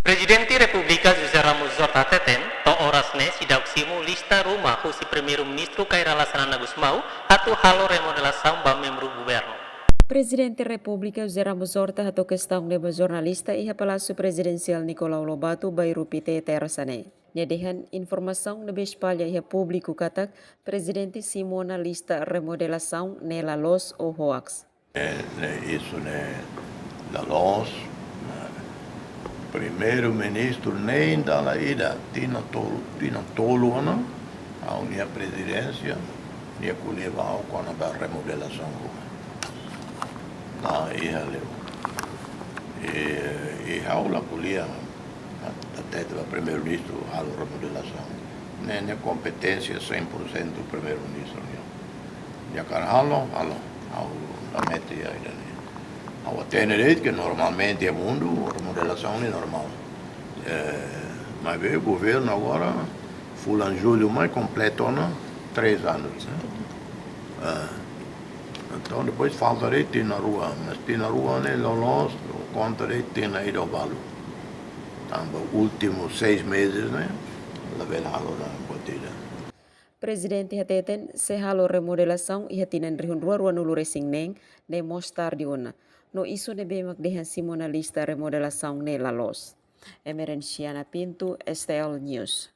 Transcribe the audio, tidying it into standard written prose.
Presidente República José Ramos Horta Teten, to orasne sidak simu lista rumah husi Primeiro-Ministro Kaira Lasanana Gusmau, atu halo remodelação ba membro governo. Presidente República José Ramos Horta hato questão de jornalista e Palácio Presidencial Nicolau Lobato Bairu Pite Terasane. Nyedehan informação de espalha e público katak Presidente Simona lista remodelação nela los ou hoax. Isso da los, primeiro-ministro nem da ida tina tolo a minha presidência nem colheva ao quando da remodelação na ia leu e aula colhia até do primeiro-ministro a remodelação nem competência 100% do primeiro-ministro já cara ao la mete aí ao tenere que normalmente é mundo remodelação é normal mas veio o governo agora fulan julho mais completo 3 anos então depois falta de ter na rua mas ter na rua né lolos conta de ter na ida ao valo então últimos 6 meses né la velalo na quantidade. Presidente Hateten se halo remodelação e hatinan rihun ruan ulu resing neng ne mostar di una. No isu ne bemak dehan Simona lista remodelação ne lalos. Emerenciana Pinto, STL News.